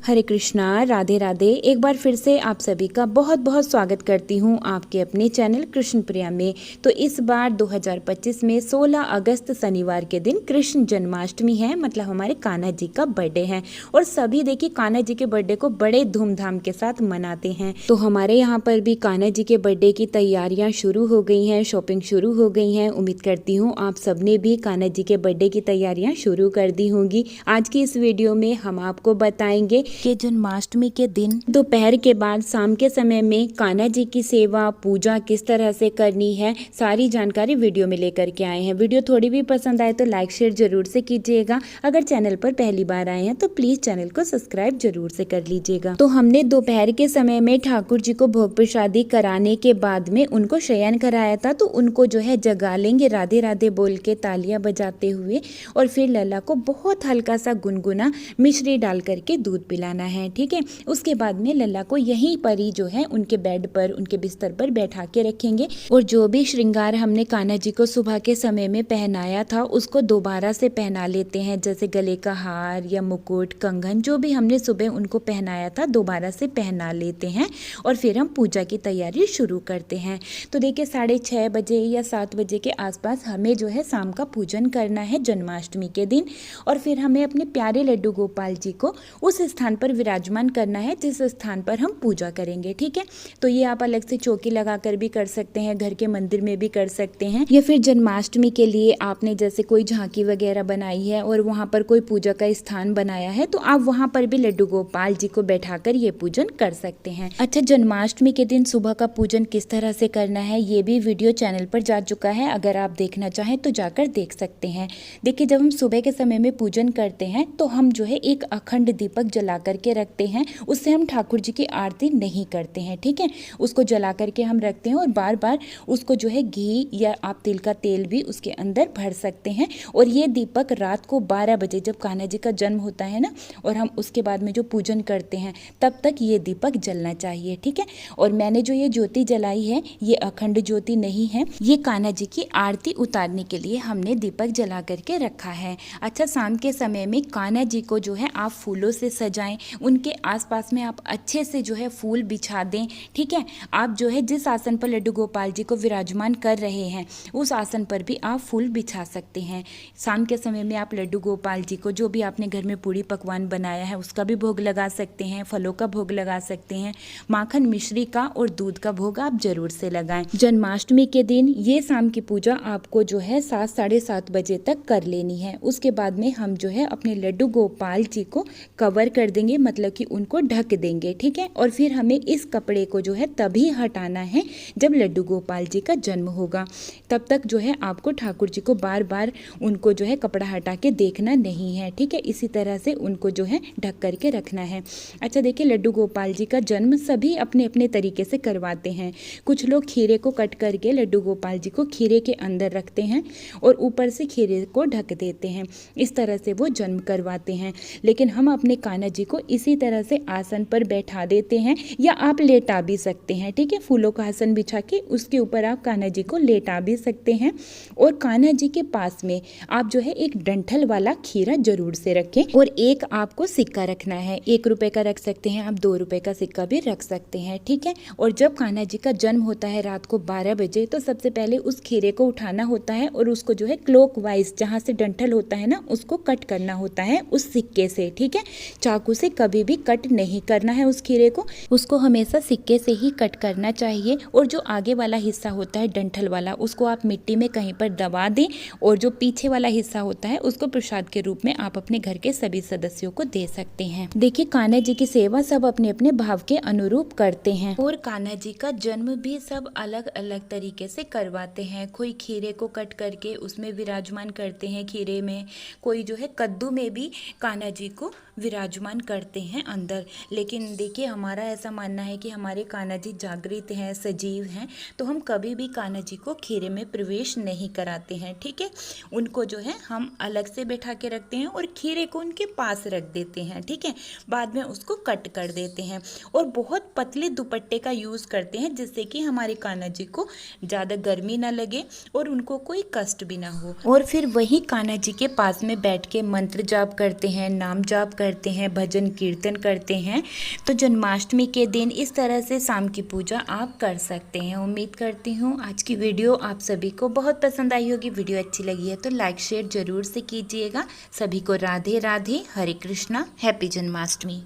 हरे कृष्णा, राधे राधे। एक बार फिर से आप सभी का बहुत बहुत स्वागत करती हूँ आपके अपने चैनल कृष्ण प्रिया में। तो इस बार 2025 में 16 अगस्त शनिवार के दिन कृष्ण जन्माष्टमी है, मतलब हमारे कान्हा जी का बर्थडे है। और सभी देखिए कान्हा जी के बर्थडे को बड़े धूमधाम के साथ मनाते हैं। तो हमारे यहाँ पर भी कान्हा जी के बर्थडे की तैयारियाँ शुरू हो गई हैं, शॉपिंग शुरू हो गई हैं। उम्मीद करती हूँ आप सबने भी कान्हा जी के बर्थडे की तैयारियाँ शुरू कर दी होंगी। आज की इस वीडियो में हम आपको बताएंगे कि जन्माष्टमी के दिन दोपहर के बाद शाम के समय में कान्हा जी की सेवा पूजा किस तरह से करनी है, सारी जानकारी वीडियो में लेकर के आए हैं। वीडियो थोड़ी भी पसंद आए तो लाइक शेयर जरूर से कीजिएगा। अगर चैनल पर पहली बार आए हैं तो प्लीज चैनल को सब्सक्राइब जरूर से कर लीजिएगा। तो हमने दोपहर के समय में ठाकुर जी को भोग प्रसादी कराने के बाद में उनको शयन कराया था। तो उनको जो है जगा लेंगे राधे राधे बोल के तालियां बजाते हुए, और फिर लला को बहुत हल्का सा गुनगुना मिश्री डाल करके दूध पिलाना है। ठीक है, उसके बाद में लल्ला को यहीं पर ही जो है उनके बेड पर, उनके बिस्तर पर बैठा के रखेंगे। और जो भी श्रृंगार हमने कान्हा जी को सुबह के समय में पहनाया था उसको दोबारा से पहना लेते हैं, जैसे गले का हार या मुकुट, कंगन, जो भी हमने सुबह उनको पहनाया था दोबारा से पहना लेते हैं। और फिर हम पूजा की तैयारी शुरू करते हैं। तो देखिए 6:30 बजे या 7 बजे के आसपास हमें जो है शाम का पूजन करना है जन्माष्टमी के दिन। और फिर हमें अपने प्यारे लड्डू गोपाल जी को उस स्थान पर विराजमान करना है जिस स्थान पर हम पूजा करेंगे। ठीक है, तो ये आप अलग से चौकी लगाकर भी कर सकते हैं, घर के मंदिर में भी कर सकते हैं, या फिर जन्माष्टमी के लिए आपने जैसे कोई झांकी वगैरह बनाई है और वहाँ पर कोई पूजा का स्थान बनाया है तो आप वहाँ पर भी लड्डू गोपाल जी को बैठाकर ये पूजन कर सकते हैं। अच्छा, जन्माष्टमी के दिन सुबह का पूजन किस तरह से करना है ये भी वीडियो चैनल पर जा चुका है, अगर आप देखना चाहें तो जाकर देख सकते हैं। देखिए जब हम सुबह के समय में पूजन करते हैं तो हम जो है एक अखंड दीपक जला करके रखते हैं। उससे हम ठाकुर जी की आरती नहीं करते हैं। ठीक है, उसको जला करके हम रखते हैं और बार बार उसको जो है घी या आप तिल का तेल भी उसके अंदर भर सकते हैं। और ये दीपक रात को 12 बजे जब कान्हा जी का जन्म होता है ना, और हम उसके बाद में जो पूजन करते हैं तब तक ये दीपक जलना चाहिए। ठीक है, और मैंने जो ये ज्योति जलाई है ये अखंड ज्योति नहीं है, ये कान्हा जी की आरती उतारने के लिए हमने दीपक जला करके रखा है। अच्छा, शाम के समय में कान्हा जी को जो है आप फूलों से सजाएं, उनके आसपास में आप अच्छे से जो है फूल बिछा दें। ठीक है, आप जो है जिस आसन पर लड्डू गोपाल जी को विराजमान कर रहे हैं उस आसन पर भी आप फूल बिछा सकते हैं। शाम के समय में आप लड्डू गोपाल जी को जो भी आपने घर में पूड़ी पकवान बनाया है उसका भी भोग लगा सकते हैं, फलों का भोग लगा सकते हैं, माखन मिश्री का और दूध का भोग आप जरूर से लगाएं। जन्माष्टमी के दिन ये शाम की पूजा आपको जो है 7 साढ़े 7 बजे तक कर लेनी है। उसके बाद में हम जो है अपने लड्डू गोपाल जी को कवर कर देंगे, मतलब कि उनको ढक देंगे। ठीक है, और फिर हमें इस कपड़े को जो है तभी हटाना है जब लड्डू गोपाल जी का जन्म होगा। तब तक जो है आपको ठाकुर जी को बार बार उनको जो है कपड़ा हटा के देखना नहीं है। ठीक है, इसी तरह से उनको जो है ढक करके रखना है। अच्छा देखिए, लड्डू गोपाल जी का जन्म सभी अपने अपने तरीके से करवाते हैं। कुछ लोग खीरे को कट करके लड्डू गोपाल जी को खीरे के अंदर रखते हैं और ऊपर से खीरे को ढक देते हैं, इस तरह से वो जन्म करवाते हैं। लेकिन हम अपने कान्हा जी को इसी तरह से आसन पर बैठा देते हैं, या आप लेटा भी सकते हैं। ठीक है, फूलों का आसन बिछा के उसके ऊपर आप कान्हा जी को लेटा भी सकते हैं। और कान्हा जी के पास में आप जो है एक डंठल वाला खीरा जरूर से रखें, और एक आपको सिक्का रखना है। 1 रुपए का रख सकते हैं आप, 2 रुपए का सिक्का भी रख सकते हैं। ठीक है, और जब कान्हा जी का जन्म होता है रात को 12 बजे तो सबसे पहले उस खीरे को उठाना होता है और उसको जो है क्लॉकवाइज जहाँ से डंठल होता है ना उसको कट करना होता है उस सिक्के से। ठीक है, चाकू से कभी भी कट नहीं करना है उस खीरे को, उसको हमेशा सिक्के से ही कट करना चाहिए। और जो आगे वाला हिस्सा होता है डंठल वाला उसको आप मिट्टी में कहीं पर दबा दें, और जो पीछे वाला हिस्सा होता है उसको प्रसाद के रूप में आप अपने घर के सभी सदस्यों को दे सकते हैं। देखिए कान्हा जी की सेवा सब अपने अपने भाव के अनुरूप करते हैं, और कान्हा जी का जन्म भी सब अलग अलग तरीके से करवाते हैं। कोई खीरे को कट करके उसमें विराजमान करते हैं खीरे में, कोई जो है कद्दू में भी कान्हा जी को विराजमान करते हैं अंदर। लेकिन देखिए हमारा ऐसा मानना है कि हमारे कान्हा जी जागृत हैं, सजीव हैं, तो हम कभी भी कान्हा जी को खीरे में प्रवेश नहीं कराते हैं। ठीक है, उनको जो है हम अलग से बैठा के रखते हैं और खीरे को उनके पास रख देते हैं। ठीक है, बाद में उसको कट कर देते हैं और बहुत पतले दुपट्टे का यूज़ करते हैं जिससे कि हमारे कान्हा जी को ज़्यादा गर्मी ना लगे और उनको कोई कष्ट भी ना हो। और फिर वही कान्हा जी के पास में बैठ के मंत्र जाप करते हैं, नाम जाप करते हैं, भजन भजन कीर्तन करते हैं। तो जन्माष्टमी के दिन इस तरह से शाम की पूजा आप कर सकते हैं। उम्मीद करती हूँ आज की वीडियो आप सभी को बहुत पसंद आई होगी। वीडियो अच्छी लगी है तो लाइक शेयर ज़रूर से कीजिएगा। सभी को राधे राधे, हरे कृष्णा, हैप्पी जन्माष्टमी।